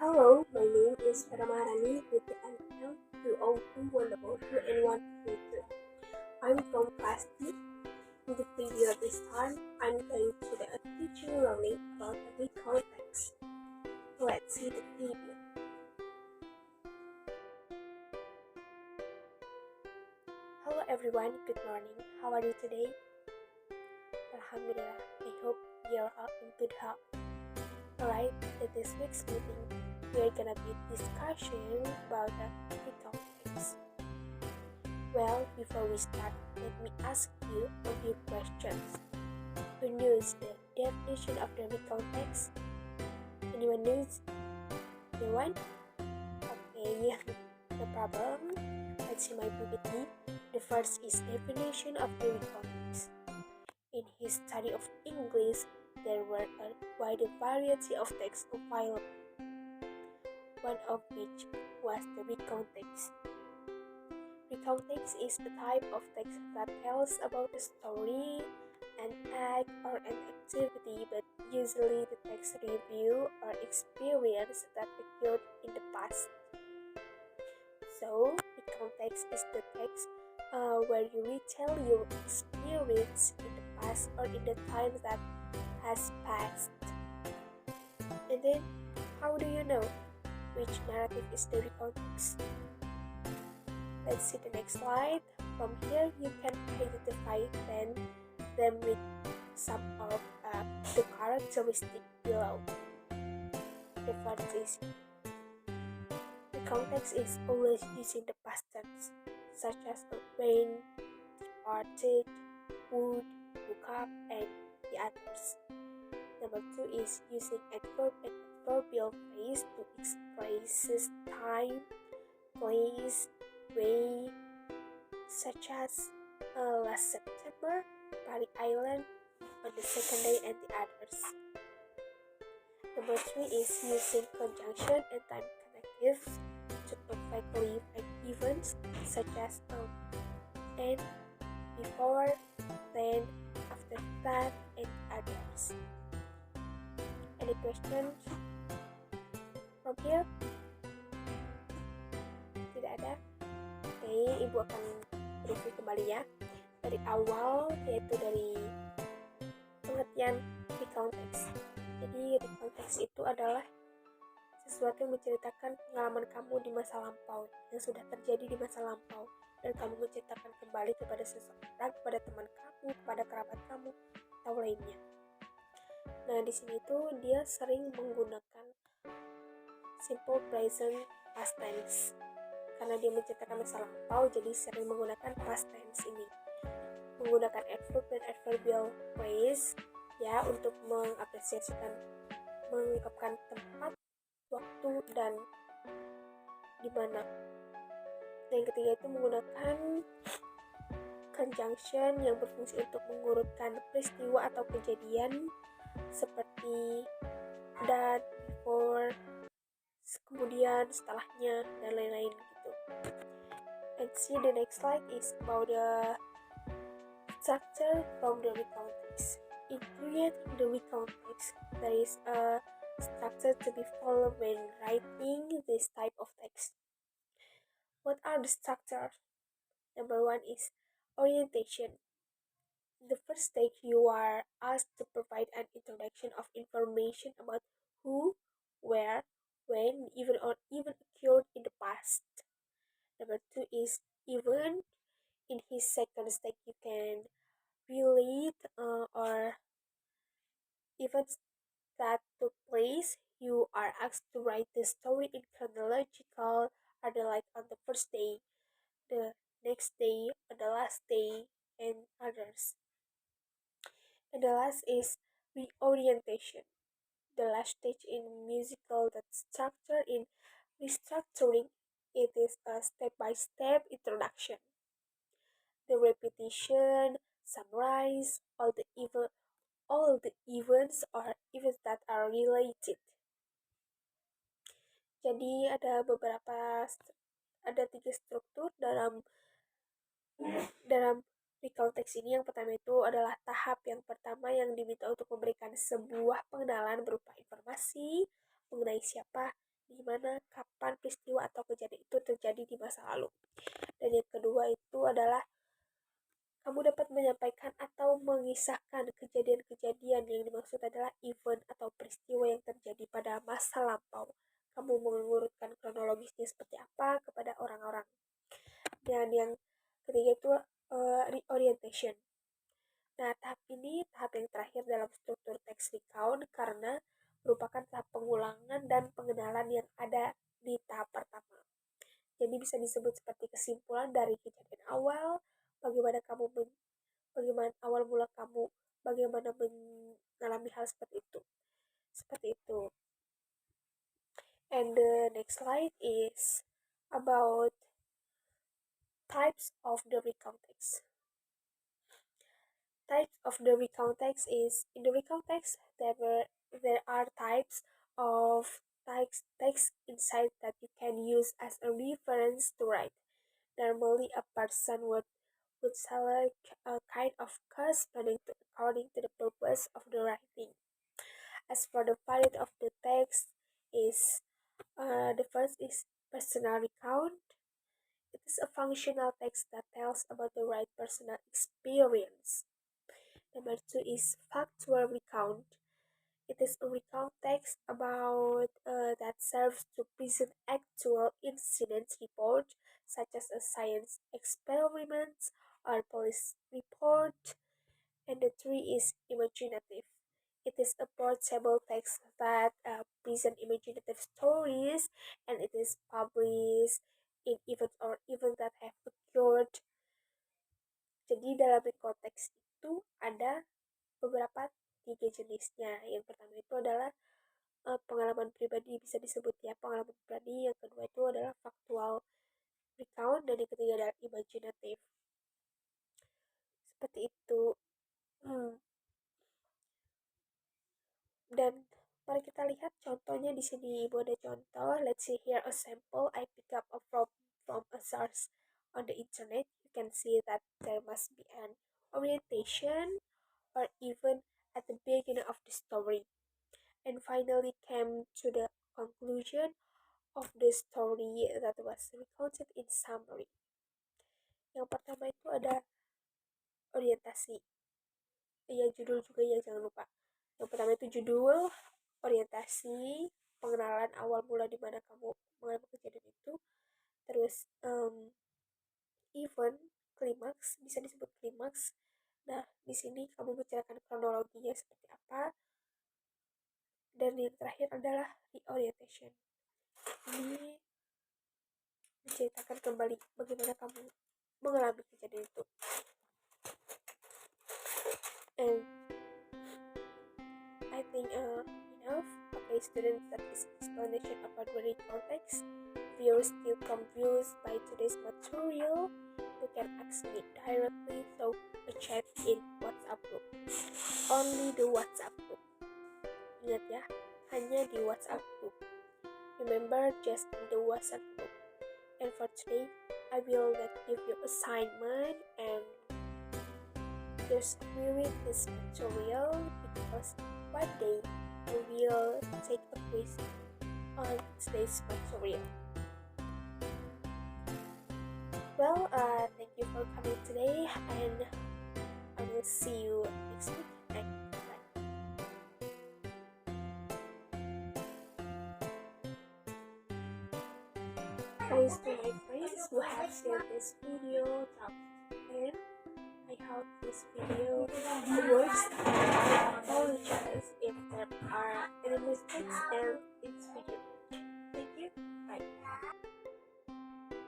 Hello, my name is Fera Maharani with the NL 20212 I'm from class D. In the video this time, I'm going to do a teaching learning about the context. Let's see the video. Hello everyone, good morning. How are you today? Alhamdulillah, I hope you're all in good health. Alright, in this week's meeting, we're gonna be discussing about the context. Well, before we start, let me ask you a few questions. Who knows the definition of the context? Anyone knows? Anyone? Okay, no problem. Let's see my PPT. The first is definition of the context. In his study of English, there were a wide variety of texts available, one of which was the context. Context is the type of text that tells about a story, an act, or an activity, but usually the text review or experience that occurred in the past. So, the context is the text where you retell your experience in the past or in the time that has passed. And then, how do you know which narrative is the context? Let's see the next slide. From here, you can identify them with some of the characteristics below. The first is the context is always using the past tense, such as when, started, would, woke up, and the others. Number two is using adverb and adverbial phrase to express time, place, way, such as last September, Bali Island, on the second day, and the others. Number three is using conjunction and time connectives to perfectly find events such as and, before, then, after that, and others. Any questions from here? Tidak ada? Oke, Ibu akan review kembali ya dari awal, yaitu dari pengertian di konteks. Jadi di konteks itu adalah sesuatu yang menceritakan pengalaman kamu di masa lampau yang sudah terjadi di masa lampau, dan kamu menceritakan kembali kepada seseorang, kepada teman kamu, kepada kerabat kamu, atau lainnya. Nah, di sini tuh dia sering menggunakan simple present past tense. Karena dia menceritakan masa lampau, jadi sering menggunakan past tense ini. Menggunakan adverb dan adverbial phrase ya untuk mengapresiasikan, mengungkapkan tempat, waktu, dan di mana. Yang ketiga itu menggunakan conjunction yang berfungsi untuk mengurutkan peristiwa atau kejadian seperti that, before, kemudian, setelahnya, dan lain-lain gitu. Let's see the next slide is about the structure from the context. In creating the context, there is a structure to be followed when writing this type of text. What are the structures? Number one is orientation. In the first stage, you are asked to provide an introduction of information about who, where, when, even occurred in the past. Number two is event. In his second stage, you can relate or events that took place. You are asked to write the story in chronological order, like on the first day, the next day, or the last day, and others. And the last is reorientation. The last stage in musical that structure in restructuring. It is a step-by-step introduction. The repetition, summarize all the events or events that are related. Jadi ada tiga struktur dalam konteks ini. Yang pertama itu adalah tahap yang pertama yang diminta untuk memberikan sebuah pengenalan berupa informasi mengenai siapa, di mana, kapan peristiwa atau kejadian itu terjadi di masa lalu. Dan yang kedua itu adalah kamu dapat menyampaikan atau mengisahkan kejadian-kejadian. Yang dimaksud adalah event atau peristiwa yang terjadi pada masa lampau. Kamu mengurutkan kronologisnya seperti apa kepada orang-orang. Dan yang ketiga itu reorientation. Nah, tahap ini tahap yang terakhir dalam struktur text recount karena merupakan tahap pengulangan dan pengenalan yang ada di tahap pertama. Jadi bisa disebut seperti kesimpulan dari kejadian awal, bagaimana awal mula kamu, bagaimana mengalami hal seperti itu. Seperti itu. And the next slide is about types of the recount text. Types of the recount text is, in the recount text there are types of text inside that you can use as a reference to write. Normally a person would select a kind of corresponding to according to the purpose of the writing. As for the variety of the text is, the first is personal recount. It is a functional text that tells about the right personal experience. Number two is factual recount. It is a recount text about that serves to present actual incidents report, such as a science experiment or police report. And the three is imaginative. It is a portable text that present imaginative stories, and it is published in events that have occurred. Jadi dalam konteks itu ada beberapa tiga jenisnya. Yang pertama itu adalah pengalaman pribadi, bisa disebut ya pengalaman pribadi. Yang kedua itu adalah factual recount, dan yang ketiga adalah imaginative. Seperti itu. Dan mari kita lihat contohnya di sini. Ibu ada contoh. Let's see here a sample I pick up from a source on the internet. You can see that there must be an orientation or even at the beginning of the story, and finally came to the conclusion of the story that was recounted in summary. Yang pertama itu ada orientasi. Ya, judul juga ya, jangan lupa. Yang pertama itu judul, orientasi, pengenalan awal mula di mana kamu mengalami kejadian itu. Terus event, klimaks, bisa disebut klimaks. Nah, di sini kamu menceritakan kronologinya seperti apa. Dan yang terakhir adalah reorientation. Ini menceritakan kembali bagaimana kamu mengalami kejadian itu. And I think enough. Okay, students, that is explanation about the context. If you're still confused by today's material, you can ask me directly through a chat in WhatsApp group. Only the WhatsApp group. Ingat ya, hanya di WhatsApp group. Remember, just in the WhatsApp group. And for today, I will not give you assignment and just reread this material, because one day I will take a quiz on today's material. Well, thank you for coming today, and I will see you next week. And bye. Thanks to my friends who have shared this video, and I hope this video works. I apologize if there are any mistakes in this video. Thank you. Bye.